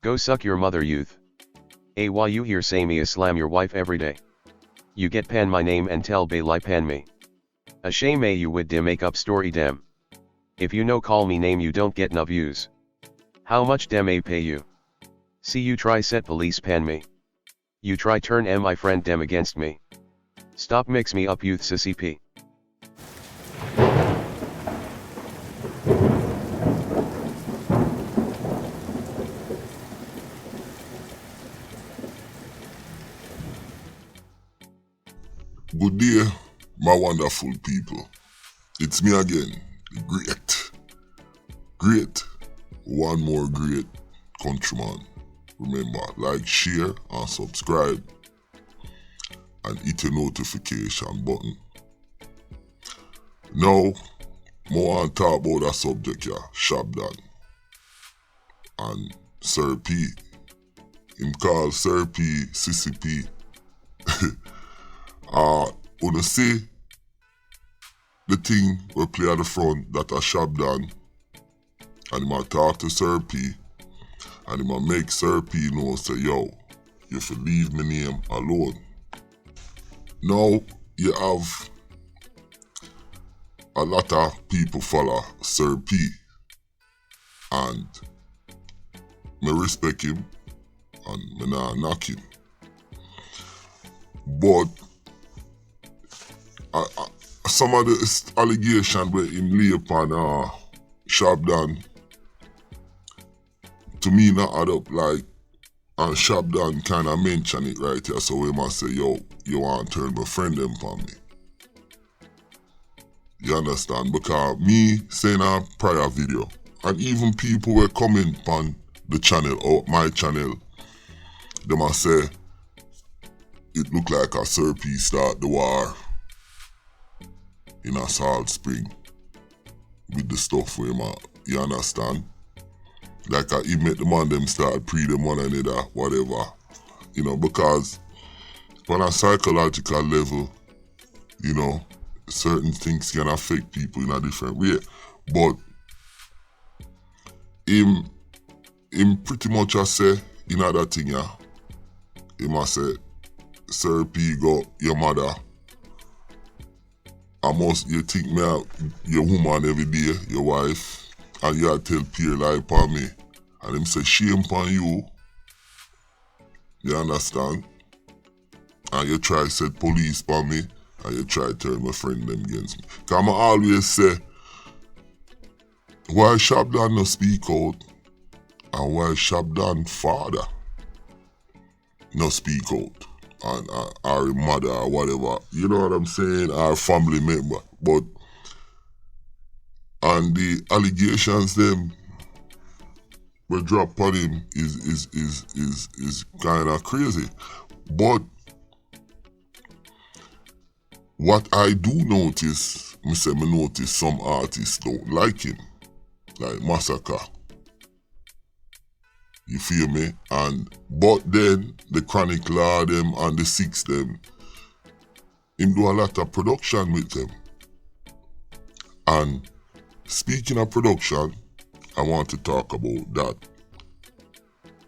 Go suck your mother, youth. Why you hear say me slam your wife every day? You get pan my name and tell bay lie pan me. A shame you would de make up story dem. If you no call me name you don't get no views. How much dem pay you? See you try set police pan me. You try turn my friend dem against me. Stop mix me up youth sissy p. Good day, my wonderful people. It's me again, the great, one more great countryman. Remember, like, share, and subscribe, and hit the notification button. Now, I want to talk about a subject here, SHABDON. And Sir P. Him call Sir P, Sissy P. Wanna see the thing we play at the front that a SHABDON, and him a talk to Sir P, and him a make Sir P know say, yo, you should leave my name alone. Now you have a lot of people follow Sir P, and me respect him and me not knock him. But some of the allegations where him lay upon SHABDON, to me not add up, like, and SHABDON kind of mention it right here, so we must say, yo, you want to turn my friend them upon me. You understand? Because me saying a prior video, and even people were comment upon the channel or my channel, they must say, it look like a Sir P start the war in a Salt Spring with the stuff where you understand? Like he make the man them start pre them one another, whatever. You know, because on a psychological level, you know, certain things can affect people in a different way. But him pretty much a say in other thing, yeah. Him a say, Sir P go your mother. You think me your woman every day, your wife, and you tell peer lie upon me, and him say shame upon you. You understand? And you try set police upon me, and you try turn my friend them against me. Cause I always say, why SHABDON no speak out, and why SHABDON father no speak out? And our mother or whatever, you know what I'm saying, our family member. But and the allegations them were dropped on him is kind of crazy. But what I do notice, me notice some artists don't like him, like Massacre. You feel me? But then the Chronic Law them and the Six them, him do a lot of production with them. And speaking of production, I want to talk about that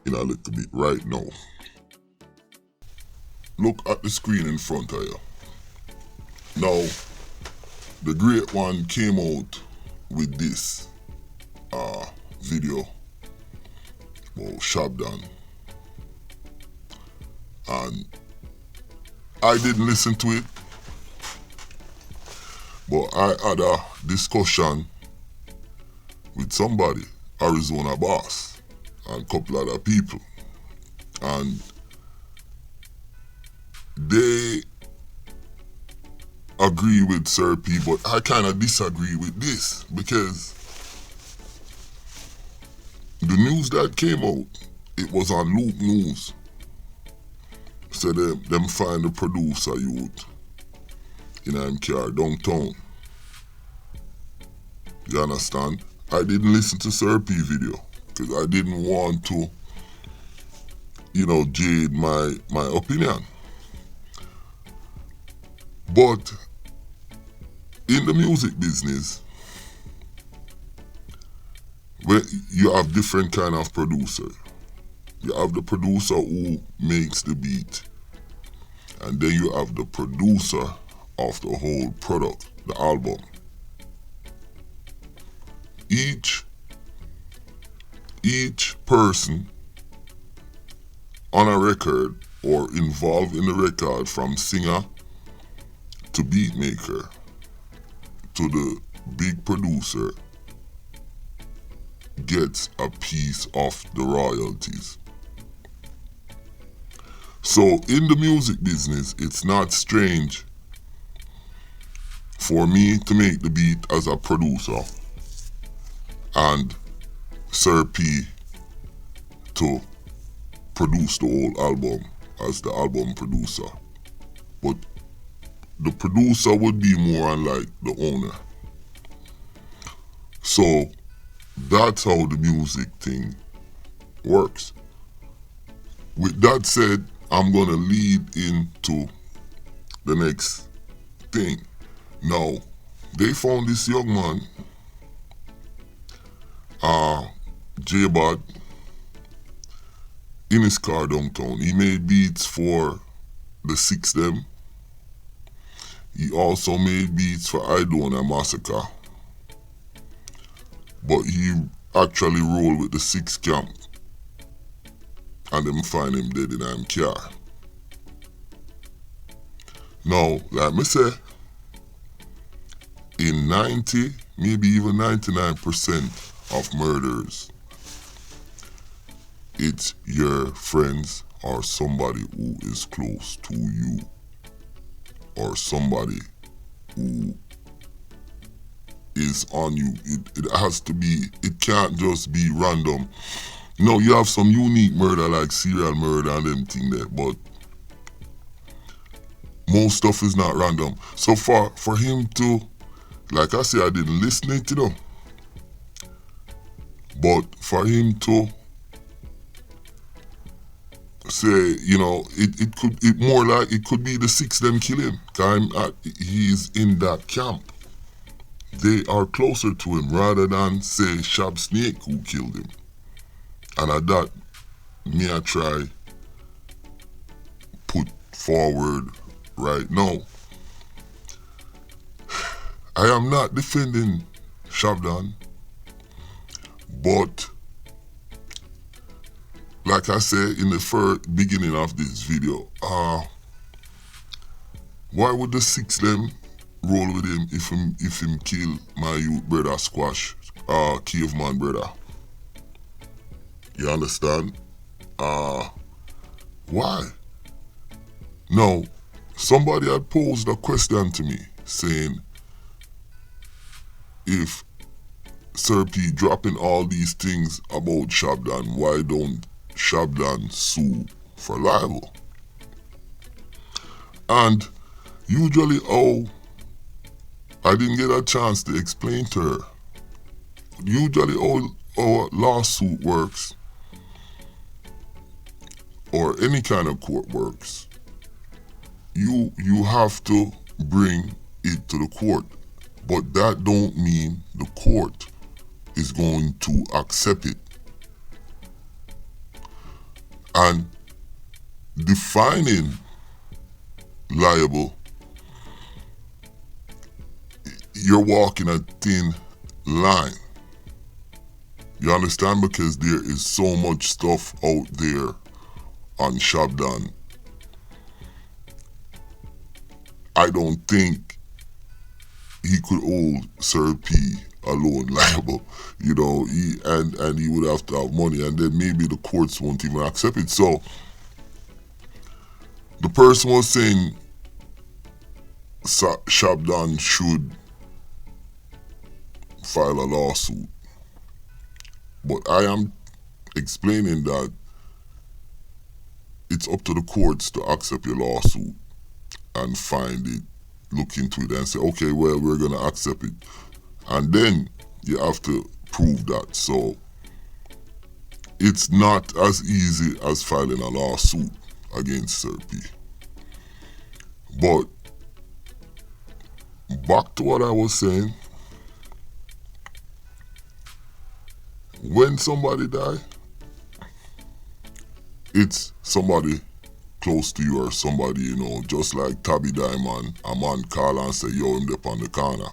in a little bit right now. Look at the screen in front of you. Now, the great one came out with this video. SHABDON, and I didn't listen to it, but I had a discussion with somebody, Arizona Boss, and a couple other people, and they agree with Sir P, but I kind of disagree with this, because the news that came out, it was on Loop News. So them find the producer youth in car downtown. You understand? I didn't listen to Sir P video because I didn't want to, you know, jade my opinion. But in the music business, where you have different kind of producer. You have the producer who makes the beat, and then you have the producer of the whole product, the album. Each person on a record or involved in the record, from singer to beat maker to the big producer, gets a piece of the royalties. So in the music business, it's not strange for me to make the beat as a producer and Sir P to produce the whole album as the album producer. But the producer would be more unlike the owner. So that's how the music thing works. With that said, I'm gonna lead into the next thing. Now, they found this young man, JBAD, in his car downtown. He made beats for the Six Dem. He also made beats for Idona Massacre. But he actually rolled with the Six Camp, and them find him dead in him car. Now, like me say, in 90, maybe even 99% of murders, it's your friends or somebody who is close to you, or somebody who is on you. It has to be, it can't just be random. No, you have some unique murder like serial murder and them thing there, but most stuff is not random. So for him to, like I say, I didn't listen it, you know, but for him to say, you know, it could be the Six Dem kill him, because he's in that camp. They are closer to him rather than say Shab Snake who killed him. And at that, me I try put forward right now. I am not defending SHABDON, but like I said in the first beginning of this video, why would the Six Dem roll with him if him kill my youth brother Squash, caveman brother? You understand? Why? Now, somebody had posed a question to me saying, if Sir P dropping all these things about SHABDON, why don't SHABDON sue for libel? And usually I didn't get a chance to explain to her. Usually how a lawsuit works, or any kind of court works, you have to bring it to the court, but that don't mean the court is going to accept it. And defining liable, you're walking a thin line. You understand? Because there is so much stuff out there on SHABDON. I don't think he could hold Sir P alone liable, you know, and he would have to have money, and then maybe the courts won't even accept it. So the person was saying SHABDON should file a lawsuit, but I am explaining that it's up to the courts to accept your lawsuit and find it, look into it and say, okay, well, we're gonna accept it. And then you have to prove that. So it's not as easy as filing a lawsuit against Sir P. But back to what I was saying, when somebody die, it's somebody close to you or somebody, you know, just like Tabby Diamond, a man call and say, yo, him up on the corner.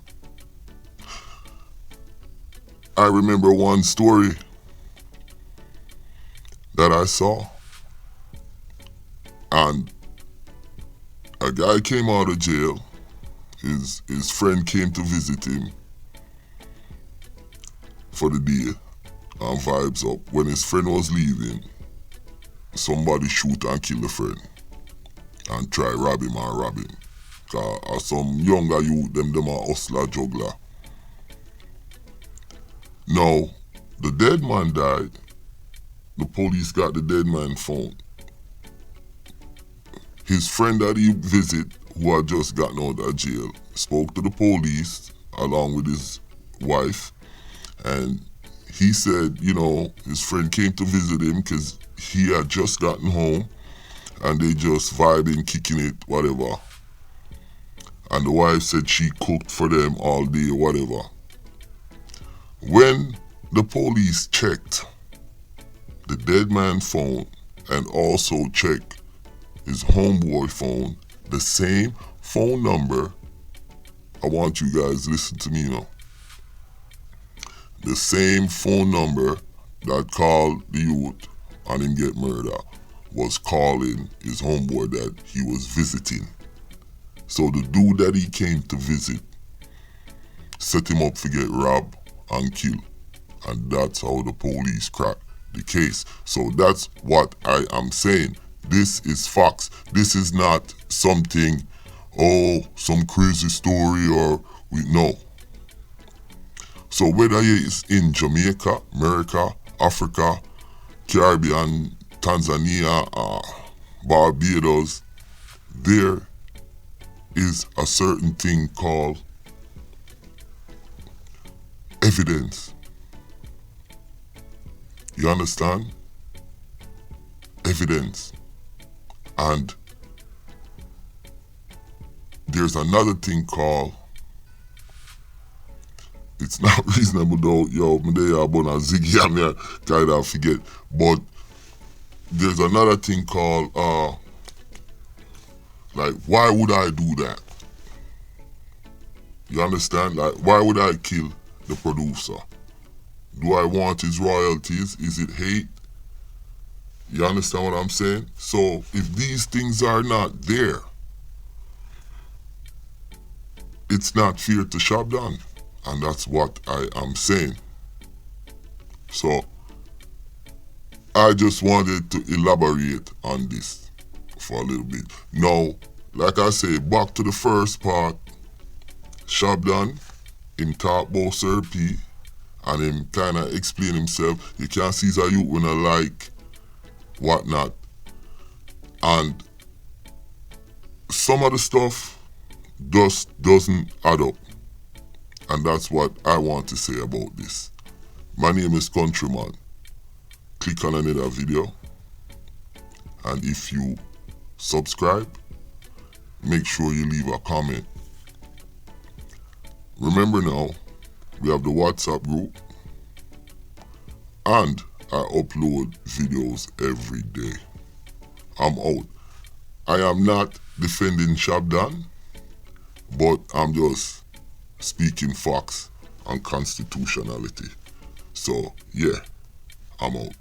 I remember one story that I saw, and a guy came out of jail. His friend came to visit him for the day and vibes up. When his friend was leaving, somebody shoot and kill the friend and try rob him and rob him. Cause some younger youth, them a hustler juggler. Now, the dead man died. The police got the dead man phone. His friend that he visit, who had just gotten out of jail, spoke to the police along with his wife, and he said, you know, his friend came to visit him because he had just gotten home and they just vibing, kicking it, whatever. And the wife said she cooked for them all day, whatever. When the police checked the dead man's phone and also checked his homeboy phone, the same phone number, I want you guys to listen to me now. The same phone number that called the youth and him get murdered was calling his homeboy that he was visiting. So the dude that he came to visit set him up to get robbed and killed. And that's how the police cracked the case. So that's what I am saying. This is facts. This is not something, oh, some crazy story or no. So whether it's in Jamaica, America, Africa, Caribbean, Tanzania, Barbados, there is a certain thing called evidence. You understand? Evidence. And there's another thing called, it's not reasonable though, yo, me dey abon a ziggy and me kind of forget, but there's another thing called, like, why would I do that? You understand? Like, why would I kill the producer? Do I want his royalties? Is it hate? You understand what I'm saying? So if these things are not there, it's not fair to SHABDON. And that's what I am saying. So I just wanted to elaborate on this for a little bit. Now, like I say, back to the first part, SHABDON, him talk about Sir P, and him kind of explain himself. You can't see a youth when I like whatnot. And some of the stuff just doesn't add up. And that's what I want to say about this. My name is Countryman. Click on another video. And if you subscribe, make sure you leave a comment. Remember now, we have the WhatsApp group. And I upload videos every day. I'm out. I am not defending SHABDON, but I'm just speaking facts and constitutionality. So yeah, I'm out.